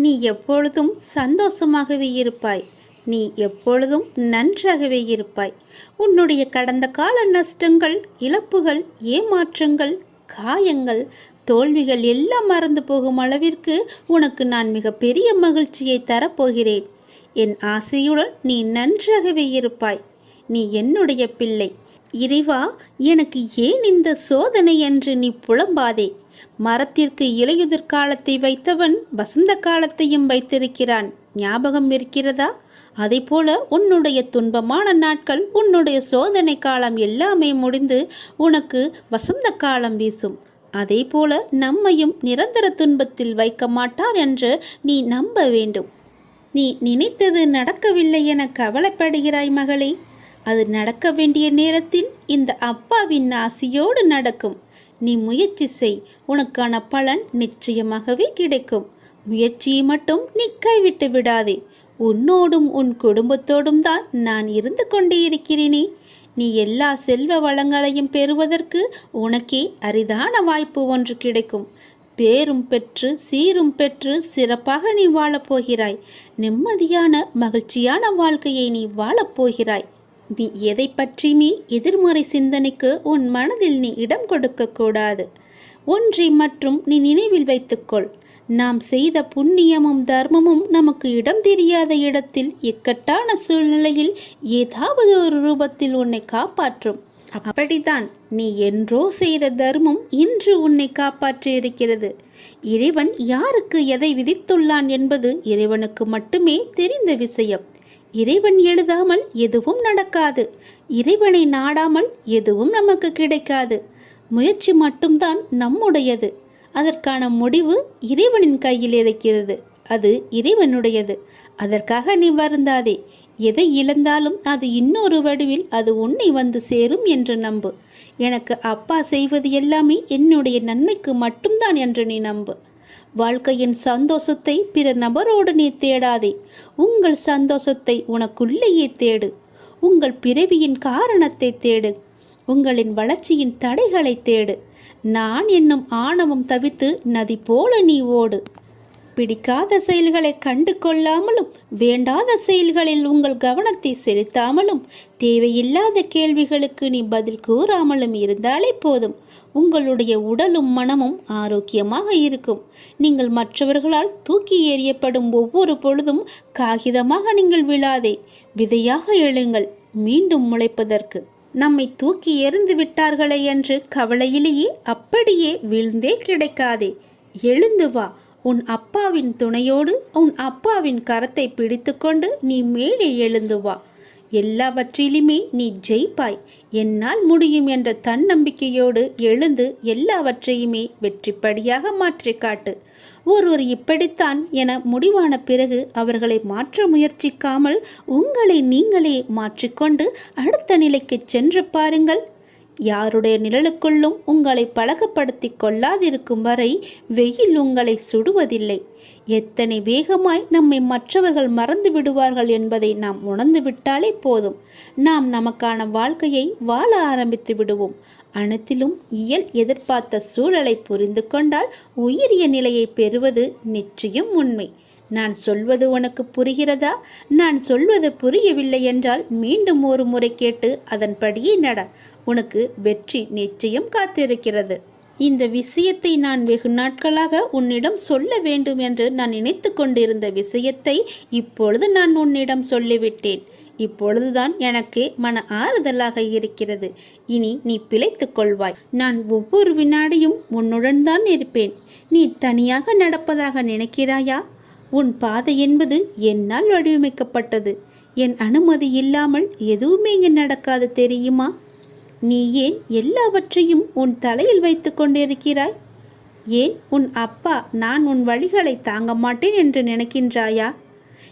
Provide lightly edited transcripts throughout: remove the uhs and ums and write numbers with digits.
நீ எப்பொழுதும் சந்தோஷமாகவே இருப்பாய். நீ எப்பொழுதும் நன்றாகவே இருப்பாய். உன்னுடைய கடந்த கால நஷ்டங்கள், இழப்புகள், ஏமாற்றங்கள், காயங்கள், தோல்விகள் எல்லாம் மறந்து போகும் அளவிற்கு உனக்கு நான் மிக பெரிய மகிழ்ச்சியை தரப்போகிறேன். என் ஆசையுடன் நீ நன்றாகவே இருப்பாய். நீ என்னுடைய பிள்ளை. இறைவா, எனக்கு ஏன் இந்த சோதனை என்று நீ புலம்பாதே. மரத்திற்கு இலையுதிர் காலத்தை வைத்தவன் வசந்த காலத்தையும் வைத்திருக்கிறான். ஞாபகம் இருக்கிறதா? அதைப்போல உன்னுடைய துன்பமான நாட்கள், உன்னுடைய சோதனை காலம் எல்லாமே முடிந்து உனக்கு வசந்த காலம் வீசும். அதே போல நம்மையும் நிரந்தர துன்பத்தில் வைக்க மாட்டார் என்று நீ நம்ப வேண்டும். நீ நினைத்தது நடக்கவில்லை என கவலைப்படுகிறாய் மகளே. அது நடக்க வேண்டிய நேரத்தில் இந்த அப்பாவின் ஆசியோடு நடக்கும். நீ முயற்சி செய். உனக்கான பலன் நிச்சயமாகவே கிடைக்கும். முயற்சியை மட்டும் நீ கைவிட்டு விடாதே. உன்னோடும் உன் குடும்பத்தோடும் தான் நான் இருந்து கொண்டே இருக்கிறேனே. நீ எல்லா செல்வ வளங்களையும் பெறுவதற்கு உனக்கே அரிதான வாய்ப்பு ஒன்று கிடைக்கும். பேரும் பெற்று சீரும் பெற்று சிறப்பாக நீ வாழப்போகிறாய். நிம்மதியான மகிழ்ச்சியான வாழ்க்கையை நீ வாழப்போகிறாய். நீ எதை பற்றியுமே எதிர்மறை சிந்தனைக்கு உன் மனதில் நீ இடம் கொடுக்க கூடாது. ஒன்றை மற்றும் நீ நினைவில் வைத்துக்கொள். நாம் செய்த புண்ணியமும் தர்மமும் நமக்கு இடம் தெரியாத இடத்தில், இக்கட்டான சூழ்நிலையில் ஏதாவது ஒரு ரூபத்தில் உன்னை காப்பாற்றும். அப்படித்தான் நீ என்றோ செய்த தர்மம் இன்று உன்னை காப்பாற்றி இருக்கிறது. இறைவன் யாருக்கு எதை விதித்துள்ளான் என்பது இறைவனுக்கு மட்டுமே தெரிந்த விஷயம். இறைவன் எழுதாமல் எதுவும் நடக்காது. இறைவனை நாடாமல் எதுவும் நமக்கு கிடைக்காது. முயற்சி மட்டும்தான் நம்முடையது. அதற்கான முடிவு இறைவனின் கையில் இருக்கிறது. அது இறைவனுடையது. அதற்காக நீ வருந்தாதே. எதை இழந்தாலும் அது இன்னொரு வடிவில் அது உன்னை வந்து சேரும் என்று நம்பு. எனக்கு அப்பா செய்வது எல்லாமே என்னுடைய நன்மைக்கு மட்டும்தான் என்று நீ நம்பு. வாழ்க்கையின் சந்தோஷத்தை பிற நபரோடு நீ தேடாதே. உங்கள் சந்தோஷத்தை உனக்குள்ளேயே தேடு. உங்கள் பிறவியின் காரணத்தை தேடு. உங்களின் வளர்ச்சியின் தடைகளை தேடு. நான் என்னும் ஆணவம் தவித்து நதி போல நீ ஓடு. பிடிக்காத செயல்களை கண்டு கொள்ளாமலும், வேண்டாத செயல்களில் உங்கள் கவனத்தை செலுத்தாமலும், தேவையில்லாத கேள்விகளுக்கு நீ பதில் கூறாமலும் இருந்தாலே போதும். உங்களுடைய உடலும் மனமும் ஆரோக்கியமாக இருக்கும். நீங்கள் மற்றவர்களால் தூக்கி எறியப்படும் ஒவ்வொரு பொழுதும் காகிதமாக நீங்கள் விழாதே. விதையாக எழுங்கள், மீண்டும் முளைப்பதற்கு. நம்மை தூக்கி எறிந்து விட்டார்களே என்று கவலையிலேயே அப்படியே வீழ்ந்தே கிடைக்காதே. எழுந்து வா. உன் அப்பாவின் துணையோடு உன் அப்பாவின் கரத்தை பிடித்து கொண்டு நீ மேலே எழுந்து வா. எல்லாவற்றிலுமே நீ ஜெயிப்பாய். என்னால் முடியும் என்ற தன்னம்பிக்கையோடு எழுந்து எல்லாவற்றையுமே வெற்றிப்படியாக மாற்றி காட்டு. ஒருவர் இப்படித்தான் என முடிவான பிறகு அவர்களை மாற்ற முயற்சிக்காமல் உங்களை நீங்களே மாற்றிக்கொண்டு அடுத்த நிலைக்கு சென்று பாருங்கள். யாருடைய நிழலுக்குள்ளும் உங்களை பழக்கப்படுத்தி கொள்ளாதிருக்கும் வரை வெயில் உங்களை சுடுவதில்லை. எத்தனை வேகமாய் நம்மை மற்றவர்கள் மறந்து விடுவார்கள் என்பதை நாம் உணர்ந்து விட்டாலே போதும். நாம் நமக்கான வாழ்க்கையை வாழ ஆரம்பித்து விடுவோம். அனைத்திலும் இயல் எதிர்பார்த்த சூழலை புரிந்து கொண்டால் உயரிய நிலையை பெறுவது நிச்சயம் உண்மை. நான் சொல்வது உனக்கு புரிகிறதா? நான் சொல்வது புரியவில்லை என்றால் மீண்டும் ஒரு முறை கேட்டு அதன்படியே நட. உனக்கு வெற்றி நிச்சயம் காத்திருக்கிறது. இந்த விஷயத்தை நான் வெகு நாட்களாக உன்னிடம் சொல்ல வேண்டும் என்று நான் நினைத்து கொண்டிருந்த விஷயத்தை இப்பொழுது நான் உன்னிடம் சொல்லிவிட்டேன். இப்பொழுதுதான் எனக்கு மன ஆறுதலாக இருக்கிறது. இனி நீ பிழைத்துக் கொள்வாய். நான் ஒவ்வொரு வினாடியும் உன்னுடன் தான் இருப்பேன். நீ தனியாக நடப்பதாக நினைக்கிறாயா? உன் பாதை என்பது என்னால் வடிவமைக்கப்பட்டது. என் அனுமதி இல்லாமல் எதுவுமே இங்கு நடக்காது, தெரியுமா? நீ ஏன் எல்லாவற்றையும் உன் தலையில் வைத்து கொண்டிருக்கிறாய்? ஏன் உன் அப்பா நான் உன் வழிகளை தாங்க மாட்டேன் என்று நினைக்கின்றாயா?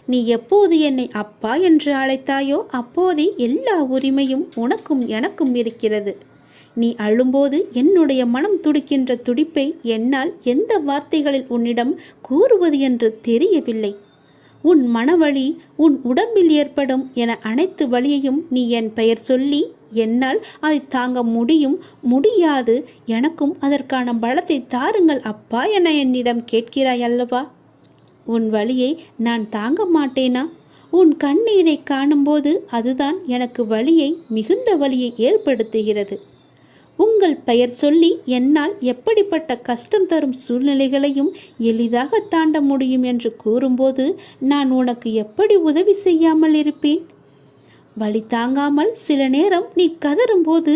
நீ எப்போது என்னை அப்பா என்று அழைத்தாயோ அப்போதே எல்லா உரிமையும் உனக்கும் எனக்கும் இருக்கிறது. நீ அழும்போது என்னுடைய மனம் துடிக்கின்ற துடிப்பை என்னால் எந்த வார்த்தைகளில் உன்னிடம் கூறுவது என்று தெரியவில்லை. உன் மனவழி, உன் உடம்பில் ஏற்படும் என அனைத்து வழியையும் நீ என் பெயர் சொல்லி என்னால் அதை தாங்க முடியாது, எனக்கும் அதற்கான பலத்தை தாருங்கள் அப்பா என என்னிடம் கேட்கிறாய் அல்லவா? உன் வலியை நான் தாங்க மாட்டேனா? உன் கண்ணீரை காணும்போது அதுதான் எனக்கு வலியை, மிகுந்த வலியை ஏற்படுத்துகிறது. உங்கள் பெயர் சொல்லி என்னால் எப்படிப்பட்ட கஷ்டம் தரும் சூழ்நிலைகளையும் எளிதாக தாண்ட முடியும் என்று கூறும்போது நான் உனக்கு எப்படி உதவி செய்யாமல் இருப்பேன்? வலி தாங்காமல் சில நேரம் நீ கதறும்போது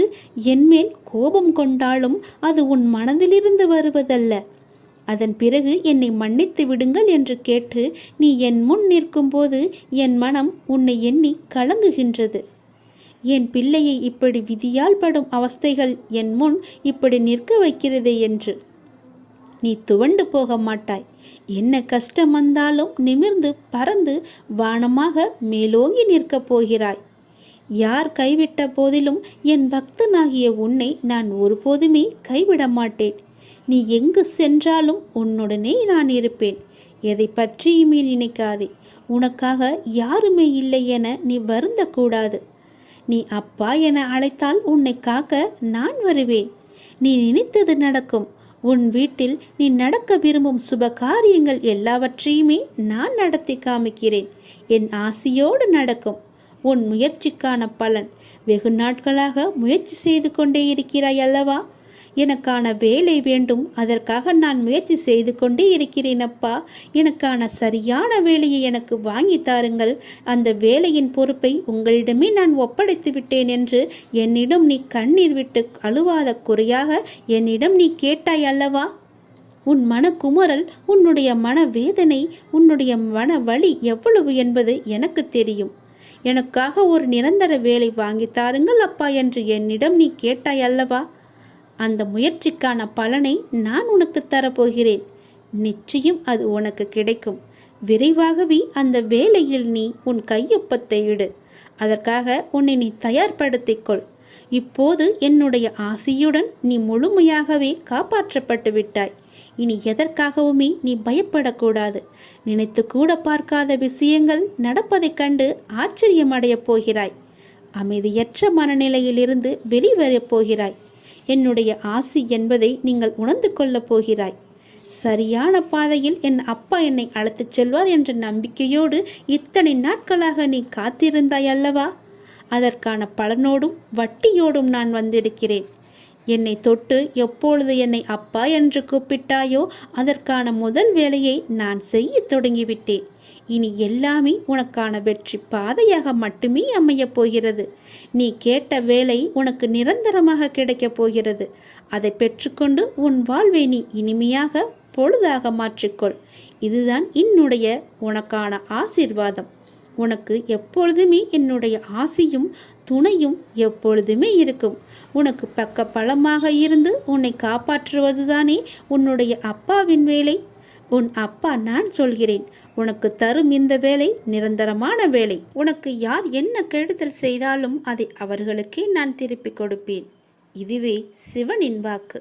என்மேல் கோபம் கொண்டாலும் அது உன் மனதிலிருந்து வருவதல்ல. அதன் பிறகு என்னை மன்னித்து விடுங்கள் என்று கேட்டு நீ என் முன் நிற்கும்போது என் மனம் உன்னை எண்ணி கலங்குகின்றது. என் பிள்ளையை இப்படி விதியால் படும் அவஸ்தைகள் என் முன் இப்படி நிற்க வைக்கிறதே என்று. நீ துவண்டு போக மாட்டாய். என்ன கஷ்டம் வந்தாலும் நிமிர்ந்து பறந்து வானமாக மேலோங்கி நிற்கப் போகிறாய். யார் கைவிட்ட போதிலும் என் பக்தனாகிய உன்னை நான் ஒருபோதுமே கைவிட மாட்டேன். நீ எங்கு சென்றாலும் உன்னுடனே நான் இருப்பேன். எதை பற்றியுமே நினைக்காதே. உனக்காக யாருமே இல்லை என நீ வருந்தக்கூடாது. நீ அப்பா என அழைத்தால் உன்னை காக்க நான் வருவேன். நீ நினைத்தது நடக்கும். உன் வீட்டில் நீ நடக்க விரும்பும் சுப காரியங்கள் எல்லாவற்றையுமே நான் நடத்தி காமிக்கிறேன். என் ஆசையோடு நடக்கும். உன் முயற்சிக்கான பலன். வெகு நாட்களாக முயற்சி செய்து கொண்டே இருக்கிறாய் அல்லவா? எனக்கான வேலை வேண்டும், அதற்காக நான் முயற்சி செய்து கொண்டே இருக்கிறேன் அப்பா. எனக்கான சரியான வேலையை எனக்கு வாங்கி தாருங்கள். அந்த வேலையின் பொறுப்பை உங்களிடமே நான் ஒப்படைத்து விட்டேன் என்று என்னிடம் நீ கண்ணீர் விட்டு அழுவாத குறையாக என்னிடம் நீ கேட்டாய் அல்லவா? உன் மனக்குமுறல், உன்னுடைய மனவேதனை, உன்னுடைய மன வலி எவ்வளவு என்பது எனக்கு தெரியும். எனக்காக ஒரு நிரந்தர வேலை வாங்கி தாருங்கள் அப்பா என்று என்னிடம் நீ கேட்டாய் அல்லவா? அந்த முயற்சிக்கான பலனை நான் உனக்கு தரப்போகிறேன். நிச்சயம் அது உனக்கு கிடைக்கும். விரைவாகவே அந்த வேலையில் நீ உன் கையொப்பத்தை இடு. அதற்காக உன்னை நீ தயார்படுத்திக்கொள். இப்போது என்னுடைய ஆசையுடன் நீ முழுமையாகவே காப்பாற்றப்பட்டு விட்டாய். இனி எதற்காகவுமே நீ பயப்படக்கூடாது. நினைத்து கூட பார்க்காத விஷயங்கள் நடப்பதைக் கண்டு ஆச்சரியமடையப் போகிறாய். அமைதியற்ற மனநிலையிலிருந்து வெளிவரப் போகிறாய். என்னுடைய ஆசி என்பதை நீங்கள் உணர்ந்து கொள்ளப் போகிறாய். சரியான பாதையில் என் அப்பா என்னை அழைத்துச் செல்வார் என்ற நம்பிக்கையோடு இத்தனை நாட்களாக நீ காத்திருந்தாய் அல்லவா? அதற்கான பலனோடும் வட்டியோடும் நான் வந்திருக்கிறேன். என்னை தொட்டு எப்பொழுது என்னை அப்பா என்று கூப்பிட்டாயோ அதற்கான முதல் வேலையை நான் செய்ய தொடங்கிவிட்டேன். இனி எல்லாமே உனக்கான வெற்றி பாதையாக மட்டுமே அமையப் போகிறது. நீ கேட்ட வேலை உனக்கு நிரந்தரமாக கிடைக்கப் போகிறது. அதை பெற்றுக்கொண்டு உன் வாழ்வை நீ இனிமையாக பொழுதாக மாற்றிக்கொள். இதுதான் என்னுடைய உனக்கான ஆசீர்வாதம். உனக்கு எப்பொழுதுமே என்னுடைய ஆசியும் துணையும் எப்பொழுதுமே இருக்கும். உனக்கு பக்க பலமாக இருந்து உன்னை காப்பாற்றுவதுதானே உன்னுடைய அப்பாவின் வேலை. உன் அப்பா நான் சொல்கிறேன். உனக்கு தரும் இந்த வேலை நிரந்தரமான வேலை. உனக்கு யார் என்ன கெடுதல் செய்தாலும் அதை அவர்களுக்கே நான் திருப்பி கொடுப்பேன். இதுவே சிவனின் வாக்கு.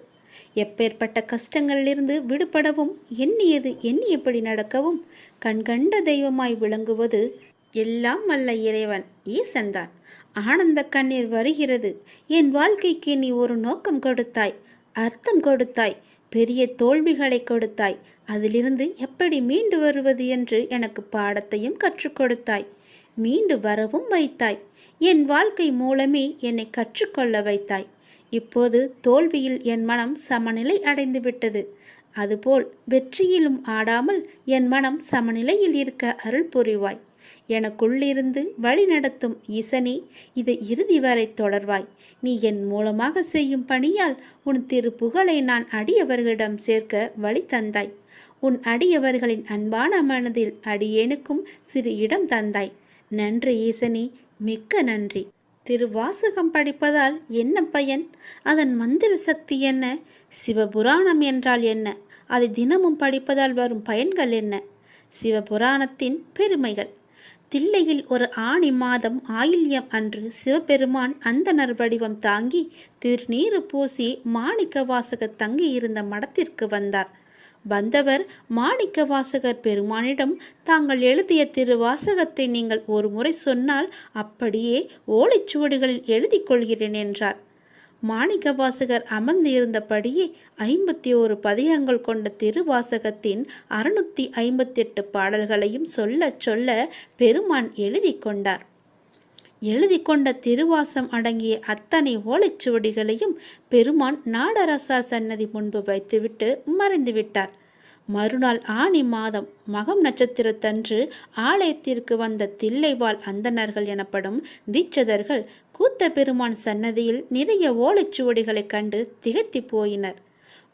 எப்பேற்பட்ட கஷ்டங்களிலிருந்து விடுபடவும் எண்ணியது எண்ணியபடி நடக்கவும் கண்கண்ட தெய்வமாய் விளங்குவது எல்லாம் வல்ல இறைவன் ஈசன்தான். ஆனந்த கண்ணீர் வருகிறது. என் வாழ்க்கைக்கு நீ ஒரு நோக்கம் கொடுத்தாய், அர்த்தம் கொடுத்தாய், பெரிய தோல்விகளை கொடுத்தாய். அதிலிருந்து எப்படி மீண்டு வருவது என்று எனக்கு பாடத்தையும் கற்றுக் கொடுத்தாய். மீண்டு வரவும் வைத்தாய். என் வாழ்க்கை மூலமே என்னை கற்றுக்கொள்ள வைத்தாய். இப்போது தோல்வியில் என் மனம் சமநிலை அடைந்து விட்டது. அதுபோல் வெற்றியிலும் ஆடாமல் என் மனம் சமநிலையில் இருக்க அருள் புரிவாய். எனக்குள்ளிருந்து வழி நடத்தும் ஈசனே, இது இறுதி வரை தொடர்வாய். நீ என் மூலமாக செய்யும் பணியால் உன் திருப்புகழை நான் அடியவர்களிடம் சேர்க்க வழி தந்தாய். உன் அடியவர்களின் அன்பான மனதில் அடியேனுக்கும் சிறு இடம் தந்தாய். நன்றி ஈசனே, மிக்க நன்றி. திருவாசகம் படிப்பதால் என்ன பயன்? அதன் மந்திர சக்தி என்ன? சிவபுராணம் என்றால் என்ன? அதை தினமும் படிப்பதால் வரும் பயன்கள் என்ன? சிவபுராணத்தின் பெருமைகள். தில்லையில் ஒரு ஆணி மாதம் ஆயில்யம் அன்று சிவபெருமான் அந்தணர் வடிவம் தாங்கி திருநீறு பூசி மாணிக்க வாசகர் தங்கியிருந்த மடத்திற்கு வந்தார். வந்தவர் மாணிக்க வாசகர் பெருமானிடம், தாங்கள் எழுதிய திருவாசகத்தை நீங்கள் ஒரு முறை சொன்னால் அப்படியே ஓலைச்சுவடிகளில் எழுதி கொள்கிறேன் என்றார். மாணிக்கவாசகர் அமர்ந்து இருந்தபடியே 51 பதிகங்கள் கொண்ட திருவாசகத்தின் 658 பாடல்களையும் சொல்ல சொல்ல பெருமான் எழுதி கொண்டார். எழுதி கொண்ட திருவாசம் அடங்கிய அத்தனை ஓலைச்சுவடிகளையும் பெருமான் நாடரசார் சன்னதி முன்பு வைத்துவிட்டு மறைந்துவிட்டார். மறுநாள் ஆனி மாதம் மகம் நட்சத்திரத்தன்று ஆலயத்திற்கு வந்த தில்லைவாழ் அந்தணர்கள் எனப்படும் தீட்சதர்கள் கூத்த பெருமான் சன்னதியில் நிறைய ஓலைச்சுவடிகளை கண்டு திகைத்து போயினர்.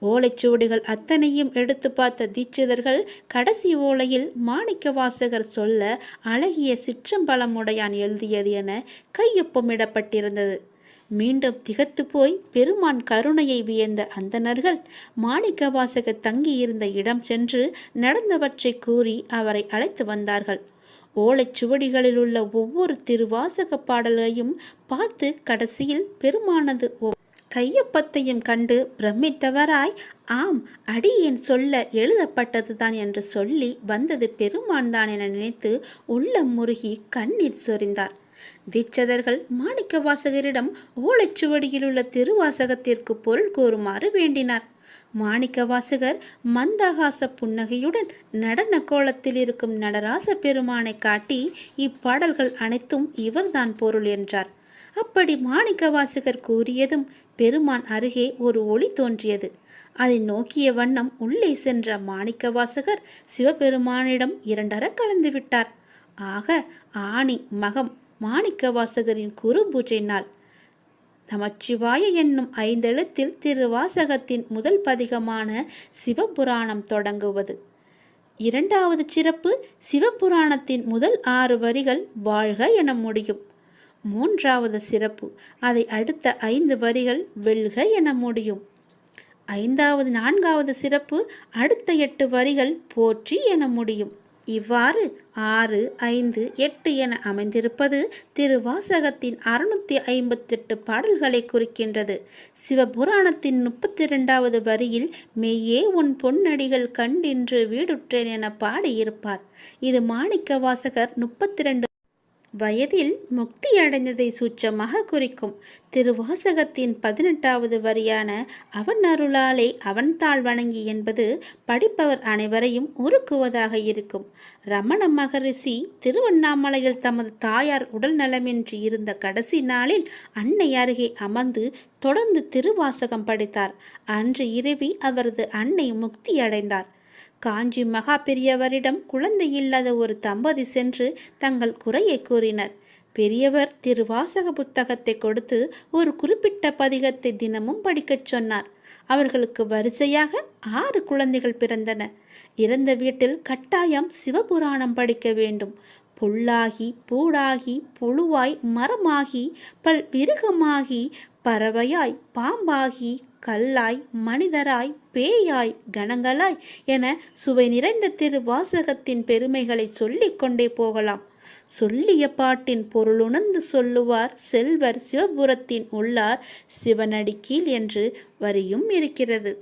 ஓலைச்சுவடிகள் அத்தனையும் எடுத்து பார்த்த தீட்சிதர்கள் கடைசி ஓலையில் மாணிக்கவாசகர் சொல்ல அழகிய சிற்றம்பலமுடையான் எழுதியது என கையொப்பமிடப்பட்டிருந்தது. மீண்டும் திகத்து போய் பெருமான் கருணையை வியந்த அந்தணர்கள் மாணிக்கவாசகர் தங்கியிருந்த இடம் சென்று நடந்தவற்றை கூறி அவரை அழைத்து வந்தார்கள். ஓலைச்சுவடிகளில் உள்ள ஒவ்வொரு திருவாசக பாடலையும் பார்த்து கடைசியில் பெருமானது கையொப்பத்தையும் கண்டு பிரமித்தவராய், ஆம், அடியேன் சொல்ல எழுதப்பட்டதுதான் என்று சொல்லி வந்தது பெருமான் தான் என நினைத்து உள்ளம் முருகி கண்ணீர் சொரிந்தார். தீட்சதர்கள் மாணிக்கவாசகரிடம் ஓலைச்சுவடியில் உள்ள திருவாசகத்திற்கு பொருள் கூறுமாறு வேண்டினார். மாணிக்கவாசகர் மந்தகாச புன்னகையுடன் நடன கோலத்தில் இருக்கும் நடராச பெருமானை காட்டி இப்பாடல்கள் அனைத்தும் இவர்தான் பொருள் என்றார். அப்படி மாணிக்கவாசகர் கூறியதும் பெருமான் அருகே ஒரு ஒளி தோன்றியது. அதை நோக்கிய வண்ணம் உள்ளே சென்ற மாணிக்கவாசகர் சிவபெருமானிடம் இரண்டர கலந்து விட்டார். ஆக ஆனி மகம் மாணிக்கவாசகரின் குரு பூஜை நாள். நமச்சிவாய என்னும் 5 எழுத்தில் திருவாசகத்தின் முதல் பதிகமான சிவபுராணம் தொடங்குவது. இரண்டாவது சிறப்பு, சிவபுராணத்தின் முதல் 6 வரிகள் வாழ்க என முடியும். மூன்றாவது சிறப்பு, அதை அடுத்த 5 வரிகள் வெல்க என முடியும். 4வது சிறப்பு, அடுத்த 8 வரிகள் போற்றி என முடியும். இவ்வாறு 6, 5, 8 என அமைந்திருப்பது திருவாசகத்தின் 658 பாடல்களை குறிக்கின்றது. சிவபுராணத்தின் 32வது வரியில் மெய்யே உன் பொன்னடிகள் கண்டின்று வீடுற்றேன் என பாடியிருப்பார். இது மாணிக்கவாசகர் 32 வயதில் முக்தி அடைந்ததை சூட்சமாக குறிக்கும். திருவாசகத்தின் 18வது வரியான அவன் அருளாலே அவன் தாள் வணங்கி என்பது படிப்பவர் அனைவரையும் உருக்குவதாக இருக்கும். ரமண மகரிஷி திருவண்ணாமலையில் தமது தாயார் உடல் நலமின்றி இருந்த கடைசி நாளில் அன்னை அருகே அமர்ந்து தொடர்ந்து திருவாசகம் படித்தார். அன்று இரவி அவரது அன்னை முக்தி அடைந்தார். காஞ்சி மகா பெரியவரிடம் குழந்தை இல்லாத ஒரு தம்பதி சென்று தங்கள் குறையை கூறினர். பெரியவர் திருவாசக புத்தகத்தை கொடுத்து ஒரு குறிப்பிட்ட பதிகத்தை தினமும் படிக்கச் சொன்னார். அவர்களுக்கு வரிசையாக 6 குழந்தைகள் பிறந்தன. இறந்த வீட்டில் கட்டாயம் சிவபுராணம் படிக்க வேண்டும். புல்லாகி பூடாகி புழுவாய் மரமாகி பல் விருகமாகி பறவையாய் பாம்பாகி கல்லாய் மனிதராய் பேயாய் கணங்களாய் என சுவை நிறைந்த திருவாசகத்தின் பெருமைகளை சொல்லிக் கொண்டே போகலாம். சொல்லிய பாட்டின் பொருளுணர்ந்து சொல்லுவார் செல்வர் சிவபுரத்தின் உள்ளார் சிவனடி கீழ் என்று வரியும் இருக்கிறது.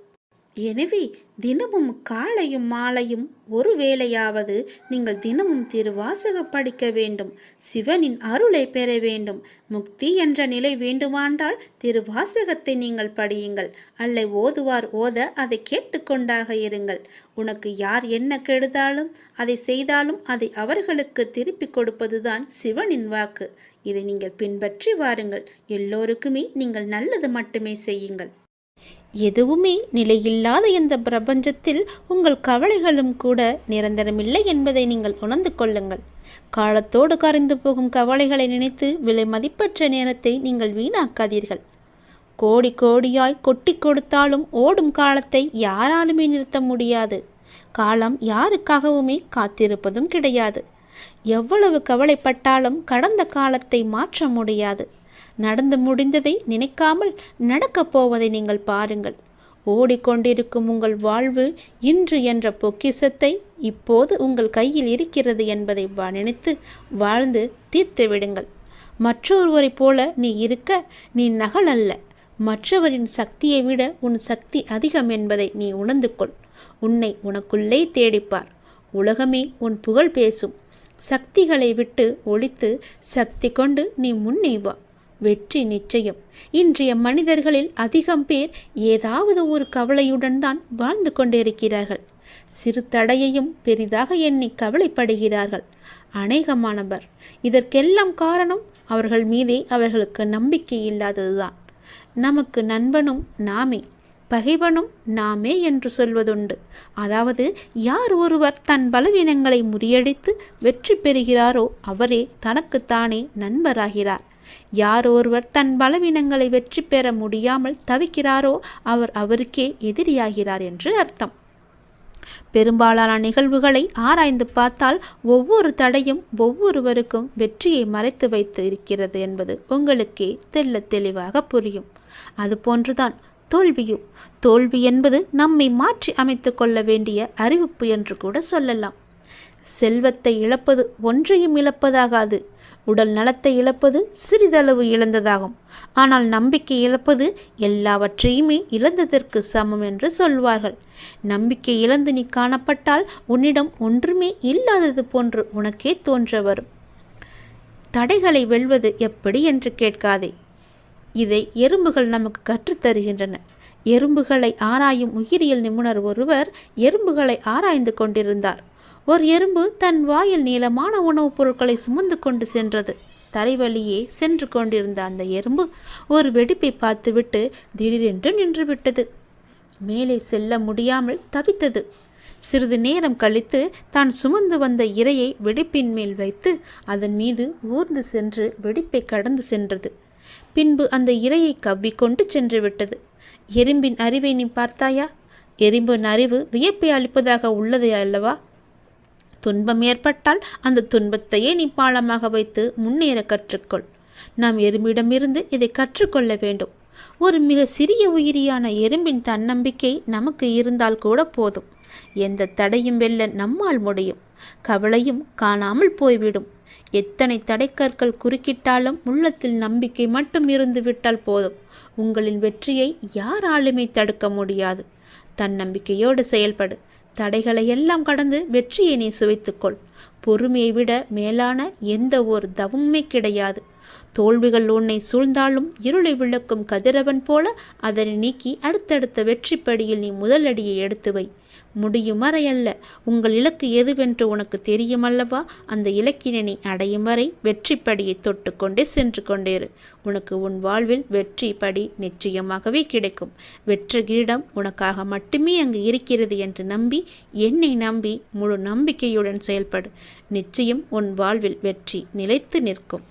எனவே தினமும் காலையும் மாலையும் ஒரு வேளையாவது நீங்கள் தினமும் திருவாசகம் படிக்க வேண்டும். சிவனின் அருளை பெற வேண்டும். முக்தி என்ற நிலை வேண்டுமானால் திருவாசகத்தை நீங்கள் படியுங்கள். அல்ல ஓதுவார் ஓத அதை கேட்டுக்கொண்டாக இருங்கள். உனக்கு யார் என்ன கெடுதாலும் அதை செய்தாலும் அதை அவர்களுக்கு திருப்பி கொடுப்பதுதான் சிவனின் வாக்கு. இதை நீங்கள் பின்பற்றி வாருங்கள். எல்லோருக்குமே நீங்கள் நல்லது மட்டுமே செய்யுங்கள். எதுவுமே நிலையில்லாத இந்த பிரபஞ்சத்தில் உங்கள் கவலைகளும் கூட நிரந்தரமில்லை என்பதை நீங்கள் உணர்ந்து கொள்ளுங்கள். காலத்தோடு கரைந்து போகும் கவலைகளை நினைத்து விலை மதிப்பற்ற நேரத்தை நீங்கள் வீணாக்காதீர்கள். கோடி கோடியாய் கொட்டி கொடுத்தாலும் ஓடும் காலத்தை யாராலுமே நிறுத்த முடியாது. காலம் யாருக்காகவுமே காத்திருப்பதும் கிடையாது. எவ்வளவு கவலைப்பட்டாலும் கடந்த காலத்தை மாற்ற முடியாது. நடந்து முடிந்ததை நினைக்காமல் நடக்கப் போவதை நீங்கள் பாருங்கள். ஓடிக்கொண்டிருக்கும் உங்கள் வாழ்வு இன்று என்ற பொக்கிஷத்தை இப்போது உங்கள் கையில் இருக்கிறது என்பதை நினைத்து வாழ்ந்து தீர்த்து விடுங்கள். மற்றொருவரை போல நீ இருக்க நீ நகல் அல்ல. மற்றவரின் சக்தியை விட உன் சக்தி அதிகம் என்பதை நீ உணர்ந்து கொள். உன்னை உனக்குள்ளே தேடிப்பார். உலகமே உன் புகழ் பேசும். சக்திகளை விட்டு ஒழித்து சக்தி கொண்டு நீ முன்னே வா. வெற்றி நிச்சயம். இன்றைய மனிதர்களில் அதிகம் பேர் ஏதாவது ஒரு கவலையுடன் தான் வாழ்ந்து கொண்டிருக்கிறார்கள். சிறு தடையையும் பெரிதாக எண்ணி கவலைப்படுகிறார்கள் அநேகமானவர். இதற்கெல்லாம் காரணம் அவர்கள் மீதே அவர்களுக்கு நம்பிக்கை இல்லாததுதான். நமக்கு நண்பனும் நாமே, பகைவனும் நாமே என்று சொல்வதுண்டு. அதாவது யார் ஒருவர் தன் பலவீனங்களை முறியடித்து வெற்றி பெறுகிறாரோ அவரே தனக்குத்தானே நண்பராகிறார். யார் ஒருவர் தன் பலவீனங்களை வெற்றி பெற முடியாமல் தவிக்கிறாரோ அவர் அவருக்கே எதிரியாகிறார் என்று அர்த்தம். பெரும்பாலான நிகழ்வுகளை ஆராய்ந்து பார்த்தால் ஒவ்வொரு தடையும் ஒவ்வொருவருக்கும் வெற்றியை மறைத்து வைத்து இருக்கிறது என்பது உங்களுக்கே தெளிவாக புரியும். அதுபோன்றுதான் தோல்வியும். தோல்வி என்பது நம்மை மாற்றி அமைத்து கொள்ள வேண்டிய அறிவிப்பு என்று கூட சொல்லலாம். செல்வத்தை இழப்பது ஒன்றையும் இழப்பதாகாது. உடல் நலத்தை இழப்பது சிறிதளவு இழந்ததாகும். ஆனால் நம்பிக்கை இழப்பது எல்லாவற்றையுமே இழந்ததற்கு சமம் என்று சொல்வார்கள். நம்பிக்கை இழந்து நீ காணப்பட்டால் உன்னிடம் ஒன்றுமே இல்லாதது போன்று உனக்கே தோன்ற வரும். தடைகளை வெல்வது எப்படி என்று கேட்காதே. இதை எறும்புகள் நமக்கு கற்றுத்தருகின்றன. எறும்புகளை ஆராயும் உயிரியல் நிபுணர் ஒருவர் எறும்புகளை ஆராய்ந்து கொண்டிருந்தார். ஒரு எறும்பு தன் வாயில் நீளமான உணவுப் பொருட்களை சுமந்து கொண்டு சென்றது. தரைவழியே சென்று கொண்டிருந்த அந்த எறும்பு ஒரு வெடிப்பை பார்த்துவிட்டு திடீரென்று நின்றுவிட்டது. மேலே செல்ல முடியாமல் தவித்தது. சிறிது நேரம் கழித்து தான் சுமந்து வந்த இரையை வெடிப்பின் மேல் வைத்து அதன் மீது ஊர்ந்து சென்று வெடிப்பை கடந்து சென்றது. பின்பு அந்த இரையை கவ்விக்கொண்டு சென்று விட்டது. எறும்பின் அறிவை நீ பார்த்தாயா? எறும்பின் அறிவு வியப்பை அளிப்பதாக உள்ளது அல்லவா? துன்பம் ஏற்பட்டால் அந்த துன்பத்தையே நீ பாலமாக வைத்து முன்னேற கற்றுக்கொள். நாம் எறும்பிடமிருந்து இதை கற்றுக்கொள்ள வேண்டும். ஒரு மிக சிறிய உயிரியான எறும்பின் தன்னம்பிக்கை நமக்கு இருந்தால் கூட போதும். எந்த தடையும் வெல்ல நம்மால் முடியும். கவலையும் காணாமல் போய்விடும். எத்தனை தடைக்கற்கள் குறுக்கிட்டாலும் உள்ளத்தில் நம்பிக்கை மட்டும் இருந்து விட்டால் போதும். உங்களின் வெற்றியை யாராலுமே தடுக்க முடியாது. தன்னம்பிக்கையோடு செயல்படு. தடைகளை எல்லாம் கடந்து வெற்றியை நீ சுவைத்துக்கொள். பொறுமையை விட மேலான எந்த ஒரு தவமுமே கிடையாது. தோல்விகள் உன்னை சூழ்ந்தாலும் இருளை விளக்கும் கதிரவன் போல அதனை நீக்கி அடுத்தடுத்த வெற்றிப்படியில் நீ முதலடியை எடுத்து வை. முடியும் வரை அல்ல, உங்கள் இலக்கு எதுவென்று உனக்கு தெரியுமல்லவா? அந்த இலக்கினை நீ அடையும் வரை வெற்றிப்படியை தொட்டு கொண்டே சென்று கொண்டேரு. உனக்கு உன் வாழ்வில் வெற்றி படி நிச்சயமாகவே கிடைக்கும். வெற்றி கிரீடம் உனக்காக மட்டுமே அங்கு இருக்கிறது என்று நம்பி, என்னை நம்பி முழு நம்பிக்கையுடன் செயல்படு. நிச்சயம் உன் வாழ்வில் வெற்றி நிலைத்து நிற்கும்.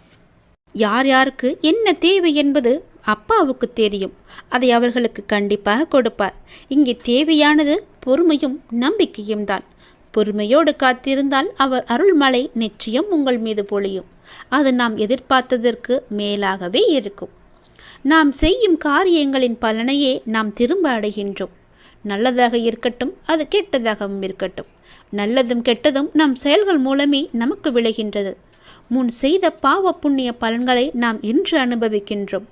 யார் யாருக்கு என்ன தேவை என்பது அப்பாவுக்கு தெரியும். அதை அவர்களுக்கு கண்டிப்பாக கொடுப்பார். இங்கே தேவையானது பொறுமையும் நம்பிக்கையும் தான். பொறுமையோடு காத்திருந்தால் அவர் அருள்மழை நிச்சயம் உங்கள் மீது பொழியும். அது நாம் எதிர்பார்த்ததற்கு மேலாகவே இருக்கும். நாம் செய்யும் காரியங்களின் பலனையே நாம் திரும்ப அடைகின்றோம். நல்லதாக இருக்கட்டும், அது கெட்டதாகவும் இருக்கட்டும். நல்லதும் கெட்டதும் நம் செயல்கள் மூலமே நமக்கு விளைகின்றது. முன் செய்த பாவ புண்ணிய பலன்களை நாம் இன்று அனுபவிக்கின்றோம்.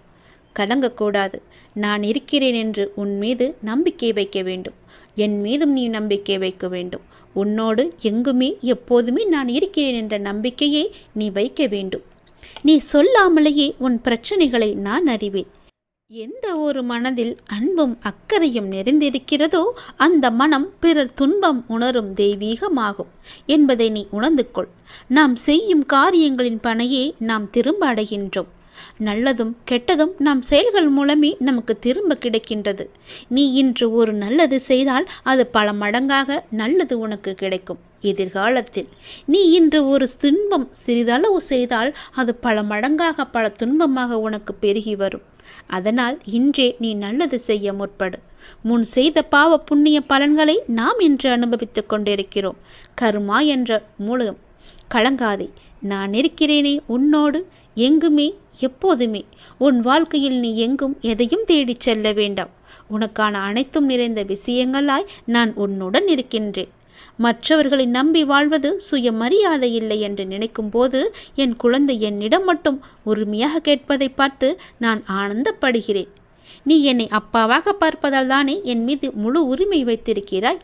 கலங்கக்கூடாது. நான் இருக்கிறேன் என்று உன் மீது நம்பிக்கை வைக்க வேண்டும். என் மீதும் நீ நம்பிக்கை வைக்க வேண்டும். உன்னோடு எங்குமே எப்போதுமே நான் இருக்கிறேன் என்ற நம்பிக்கையை நீ வைக்க வேண்டும். நீ சொல்லாமலேயே உன் பிரச்சனைகளை நான் அறிவேன். எந்த ஒரு மனதில் அன்பும் அக்கறையும் நிறைந்திருக்கிறதோ அந்த மனம் பிறர் துன்பம் உணரும் தெய்வீகமாகும் என்பதை நீ உணர்ந்து கொள். நாம் செய்யும் காரியங்களின் பணையே நாம் திரும்ப அடைகின்றோம். நல்லதும் கெட்டதும் நம் செயல்கள் மூலமே நமக்கு திரும்ப கிடைக்கின்றது. நீ இன்று ஒரு நல்லது செய்தால் அது பல மடங்காக நல்லது உனக்கு கிடைக்கும் எதிர்காலத்தில். நீ இன்று ஒரு துன்பம் சிறிதளவு செய்தால் அது பல மடங்காக பல துன்பமாக உனக்கு பெருகி வரும். அதனால் இன்றே நீ நல்லது செய்ய முற்படு. முன் செய்த பாவ புண்ணிய பலன்களை நாம் இன்று அனுபவித்துக் கொண்டிருக்கிறோம். கர்மா என்ற மூலம் கலங்காதே. நான் இருக்கிறேனே உன்னோடு எங்குமே எப்போதுமே. உன் வாழ்க்கையில் நீ எங்கும் எதையும் தேடிச் செல்ல வேண்டாம். உனக்கான அனைத்தும் நிறைந்த விஷயங்களாய் நான் உன்னுடன் இருக்கின்றேன். மற்றவர்களை நம்பி வாழ்வது சுயமரியாதை இல்லை என்று நினைக்கும் போது என் குழந்தை என்னிடம் மட்டும் உரிமையாக கேட்பதை பார்த்து நான் ஆனந்தப்படுகிறேன். நீ என்னை அப்பாவாக பார்ப்பதால் தானே என் மீது முழு உரிமை வைத்திருக்கிறாய்.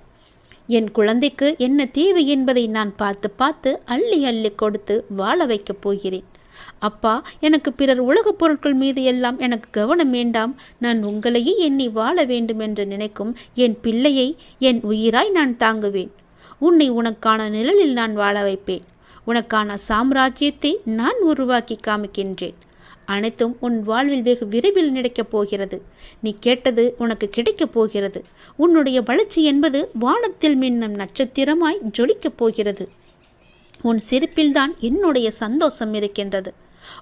என் குழந்தைக்கு என்ன தேவை என்பதை நான் பார்த்து பார்த்து அள்ளி அள்ளி கொடுத்து வாழ வைக்கப் போகிறேன். அப்பா, எனக்கு பிறர் உலகப் பொருட்கள் மீது எல்லாம் எனக்கு கவனம் வேண்டாம். நான் உங்களையே எண்ணி வாழ வேண்டும் என்று நினைக்கும் என் பிள்ளையை என் உயிராய் நான் தாங்குவேன். உன்னை உனக்கான நிழலில் நான் வாழ வைப்பேன். உனக்கான சாம்ராஜ்யத்தை நான் உருவாக்கி காமிக்கின்றேன். அனைத்தும் உன் வாழ்வில் வெகு விரைவில் கிடைக்கப் போகிறது. நீ கேட்டது உனக்கு கிடைக்கப் போகிறது. உன்னுடைய வளர்ச்சி என்பது வானத்தில் மின்னும் நட்சத்திரமாய் ஜொலிக்கப் போகிறது. உன் சிரிப்பில்தான் என்னுடைய சந்தோஷம் இருக்கின்றது.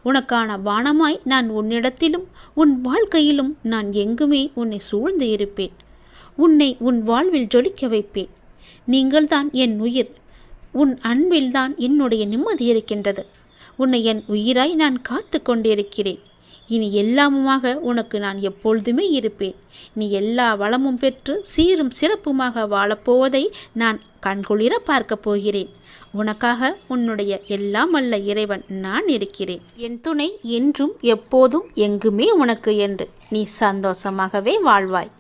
உனக்கான வானமாய் நான் உன்னிடத்திலும் உன் வாழ்க்கையிலும் நான் எங்குமே உன்னை சூழ்ந்து இருப்பேன். உன்னை உன் வாழ்வில் ஜொலிக்க வைப்பேன். நீங்கள்தான் என் உயிர். உன் அன்பில்தான் என்னுடைய நிம்மதி இருக்கின்றது. உன்னை என் உயிராய் நான் காத்து கொண்டிருக்கிறேன். இனி எல்லாமுமாக உனக்கு நான் எப்பொழுதுமே இருப்பேன். நீ எல்லா வளமும் பெற்று சீரும் சிறப்புமாக வாழப்போவதை நான் கண்குளிர பார்க்க போகிறேன். உனக்காக உன்னுடைய எல்லாம் வல்ல இறைவன் நான் இருக்கிறேன். என் துணை என்றும் எப்போதும் எங்குமே உனக்கு என்று நீ சந்தோஷமாகவே வாழ்வாய்.